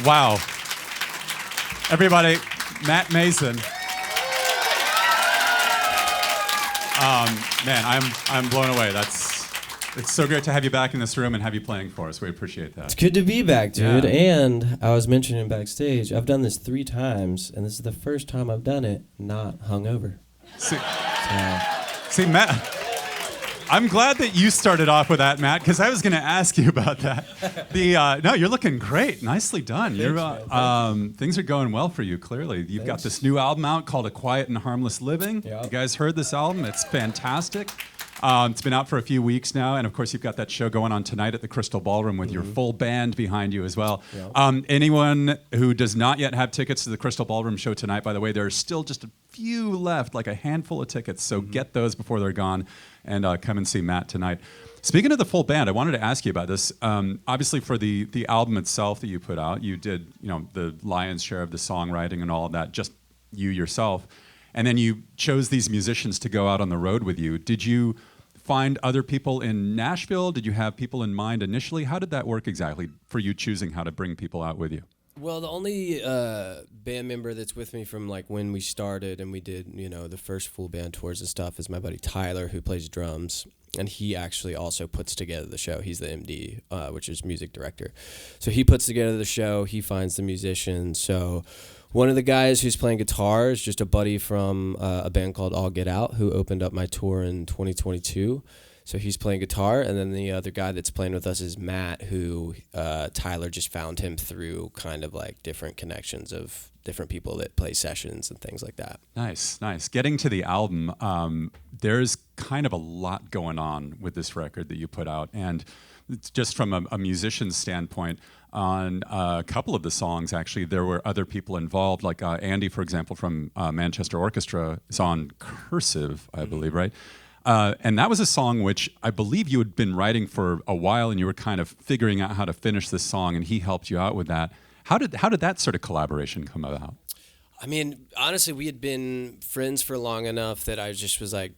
Wow. Everybody, Matt Maeson. Man, I'm blown away. It's so great to have you back in this room and have you playing for us. We appreciate that. It's good to be back, dude. Yeah. And I was mentioning backstage, I've done this 3 times, and this is the first time I've done it not hungover. See, Matt, I'm glad that you started off with that, Matt, because I was going to ask you about that. No, you're looking great. Nicely done. Thanks, things are going well for you, clearly. You've got this new album out called A Quiet and Harmless Living. Yep. You guys heard this album. It's fantastic. It's been out for a few weeks now, and of course you've got that show going on tonight at the Crystal Ballroom with your full band behind you as well. Yep. Anyone who does not yet have tickets to the Crystal Ballroom show tonight, by the way, there are still just a few left, like a handful of tickets, so get those before they're gone, and come and see Matt tonight. Speaking of the full band, I wanted to ask you about this. Obviously, for the album itself that you put out, you did the lion's share of the songwriting and all of that, just you yourself. And then you chose these musicians to go out on the road with you. Did you find other people in Nashville? Did you have people in mind initially? How did that work exactly for you choosing how to bring people out with you? Well, the only band member that's with me from like when we started and we did, the first full band tours and stuff is my buddy Tyler, who plays drums. And he actually also puts together the show. He's the MD, which is music director. So he puts together the show. He finds the musicians. So one of the guys who's playing guitar is just a buddy from a band called All Get Out, who opened up my tour in 2022. So he's playing guitar, and then the other guy that's playing with us is Matt, who Tyler just found him through kind of like different connections of different people that play sessions and things like that. Nice. Getting to the album, there's kind of a lot going on with this record that you put out, and just from a musician's standpoint, on a couple of the songs, actually, there were other people involved, like Andy, for example, from Manchester Orchestra, is on Cursive, I believe, right? And that was a song which I believe you had been writing for a while, and you were kind of figuring out how to finish this song, and he helped you out with that. How did that sort of collaboration come about? I mean, honestly, we had been friends for long enough that I just was like,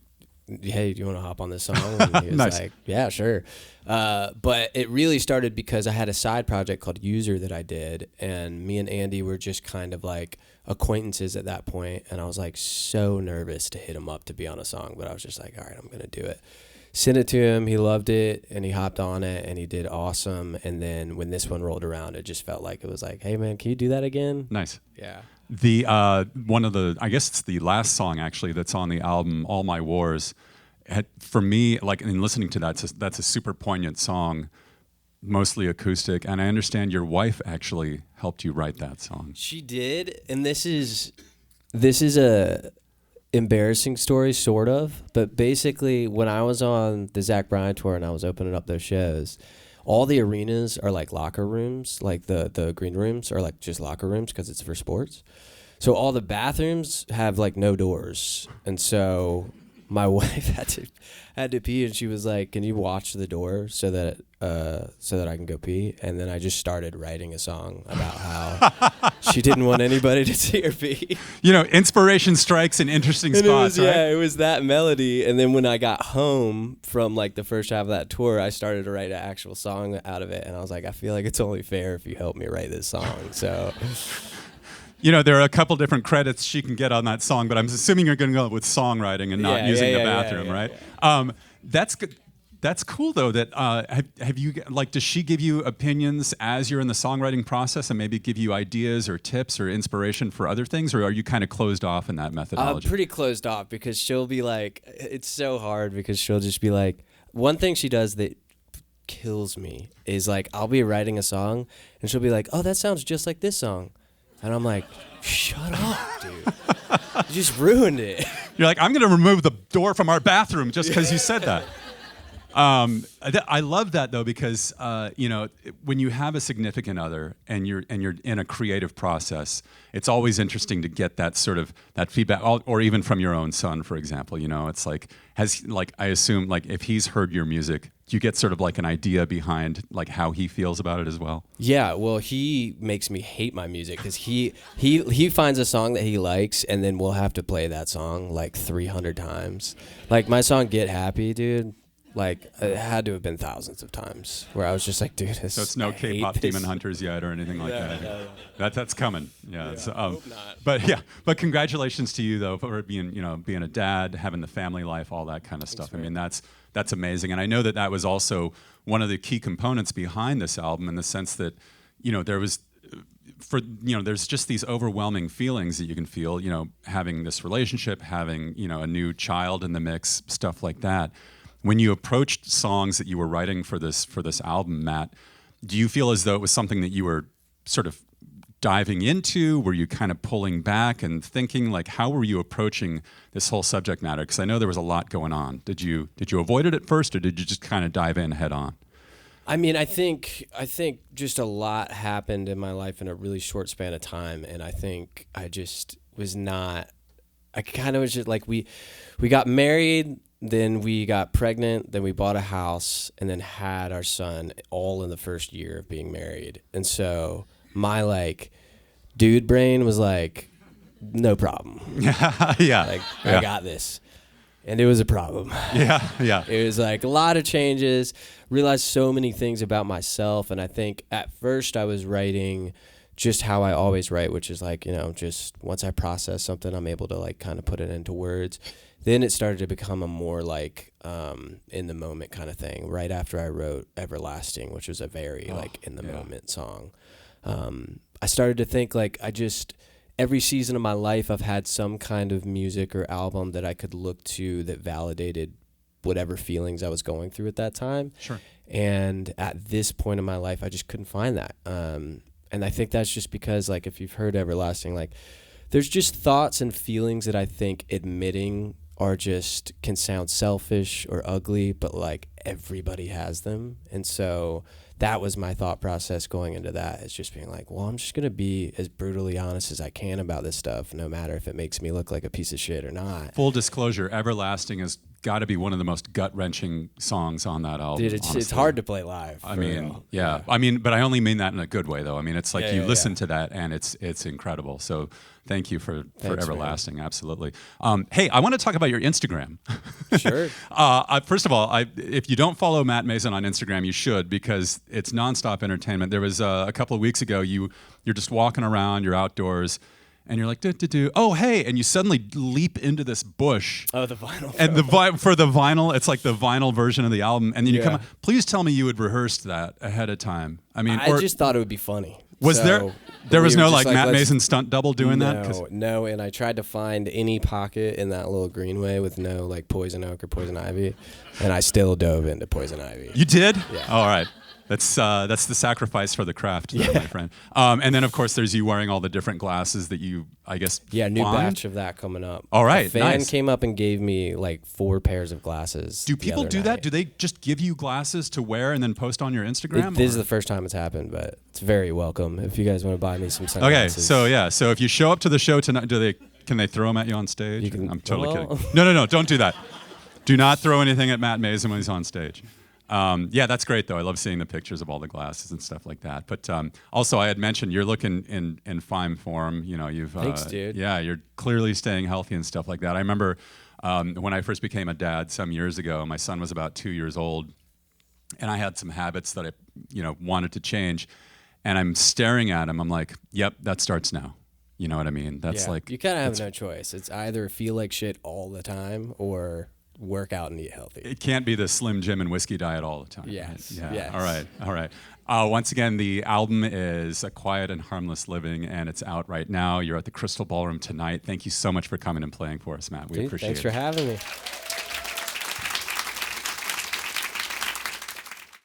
hey, do you want to hop on this song? And he was Nice. like, yeah, sure. But it really started because I had a side project called User that I did, and me and Andy were just kind of like acquaintances at that point, and I was like so nervous to hit him up to be on a song, but I was just like, all right, I'm going to do it. Sent it to him, he loved it, and he hopped on it, and he did awesome. And then when this one rolled around, it just felt like it was like, hey, man, can you do that again? Nice. Yeah. The one of the, I guess it's the last song actually that's on the album, All My Wars. For me, like in listening to that, that's a super poignant song, mostly acoustic. And I understand your wife actually helped you write that song. She did, and this is a embarrassing story, sort of. But basically, when I was on the Zach Bryan tour and I was opening up those shows, all the arenas are like locker rooms, like the green rooms are like just locker rooms because it's for sports. So all the bathrooms have like no doors, and so my wife had to pee, and she was like, "Can you watch the door so that I can go pee?" And then I just started writing a song about how she didn't want anybody to see her pee. Inspiration strikes in interesting spots, right? Yeah, it was that melody. And then when I got home from like the first half of that tour, I started to write an actual song out of it, and I was like, I feel like it's only fair if you help me write this song. So. There are a couple different credits she can get on that song, but I'm assuming you're going to go with songwriting and not using the bathroom, right? Yeah. That's good. That's cool though. That have you does she give you opinions as you're in the songwriting process and maybe give you ideas or tips or inspiration for other things, or are you kind of closed off in that methodology? I'm pretty closed off because she'll be like, it's so hard because she'll just be like, one thing she does that kills me is like, I'll be writing a song and she'll be like, oh, that sounds just like this song. And I'm like, shut up, dude. You just ruined it. You're like, I'm going to remove the door from our bathroom just because you said that. I love that though, because when you have a significant other and you're in a creative process, it's always interesting to get that sort of that feedback, or even from your own son, for example. It's like I assume if he's heard your music, you get sort of like an idea behind like how he feels about it as well. Yeah, well, he makes me hate my music because he finds a song that he likes, and then we'll have to play that song like 300 times. Like my song "Get Happy," dude. Like, it had to have been thousands of times where I was just like, dude, this. So it's no K-pop Demon Hunters yet or anything like that. No. That's coming. Yeah. So, hope not. But congratulations to you though for being being a dad, having the family life, all that kind of stuff. I mean, that's amazing. And I know that was also one of the key components behind this album in the sense that there was. There's just these overwhelming feelings that you can feel, having this relationship, having, a new child in the mix, stuff like that. When you approached songs that you were writing for this album, Matt, do you feel as though it was something that you were sort of diving into? Were you kind of pulling back and thinking, like, how were you approaching this whole subject matter? Because I know there was a lot going on. Did you avoid it at first, or did you just kind of dive in head on? I mean, I think just a lot happened in my life in a really short span of time, and I think I just was not. I kind of was just like we got married, then we got pregnant, then we bought a house, and then had our son all in the first year of being married. And so my like dude brain was like, no problem. Yeah. I got this. And it was a problem. Yeah. It was like a lot of changes, realized so many things about myself. And I think at first I was writing just how I always write, which is like, just once I process something, I'm able to like kind of put it into words. Then it started to become a more like in the moment kind of thing. Right after I wrote Everlasting, which was a very like in the moment song. I started to think like every season of my life, I've had some kind of music or album that I could look to that validated whatever feelings I was going through at that time. Sure. And at this point in my life, I just couldn't find that. And I think that's just because, like, if you've heard Everlasting, like, there's just thoughts and feelings that I think admitting can sound selfish or ugly, but, like, everybody has them. And so that was my thought process going into that, is just being like, well, I'm just going to be as brutally honest as I can about this stuff, no matter if it makes me look like a piece of shit or not. Full disclosure, Everlasting has got to be one of the most gut-wrenching songs on that album. Dude, it's hard to play live. I mean, real. yeah. I mean, but I only mean that in a good way, though. I mean, it's like you listen to that, and it's incredible. So thank you for Everlasting, man. Absolutely. Hey, I want to talk about your Instagram. Sure. First of all, if you don't follow Matt Maeson on Instagram, you should, because it's nonstop entertainment. There was a couple of weeks ago, you're just walking around, you're outdoors, and you're like, oh, hey, and you suddenly leap into this bush. Oh, the vinyl. And for the vinyl, it's like the vinyl version of the album. And then you come, please tell me you had rehearsed that ahead of time. I mean, I just thought it would be funny. Was there was no like Matt Maeson stunt double doing that? No, and I tried to find any pocket in that little greenway with no like poison oak or poison ivy, and I still dove into poison ivy. You did? Yeah. All right. That's the sacrifice for the craft, there, my friend. And then, of course, there's you wearing all the different glasses that you, I guess, new find? batch of that coming up. All right, a fan came up and gave me like 4 pairs of glasses. Do people do that? Do they just give you glasses to wear and then post on your Instagram? This is the first time it's happened, but it's very welcome if you guys want to buy me some sunglasses. Okay, so if you show up to the show tonight, can they throw them at you on stage? I'm totally kidding. No, don't do that. Do not throw anything at Matt Maeson when he's on stage. That's great, though. I love seeing the pictures of all the glasses and stuff like that. But also, I had mentioned you're looking in fine form. Thanks, dude. Yeah, you're clearly staying healthy and stuff like that. I remember when I first became a dad some years ago. My son was about 2 years old, and I had some habits that I wanted to change. And I'm staring at him. I'm like, yep, that starts now. You know what I mean? That's like you kind of have no choice. It's either feel like shit all the time or work out and eat healthy. It can't be the Slim Jim and whiskey diet all the time. Yes. Right? Yeah. Yes. All right. Once again, the album is A Quiet and Harmless Living, and it's out right now. You're at the Crystal Ballroom tonight. Thank you so much for coming and playing for us, Matt. We appreciate it. Thanks for having me.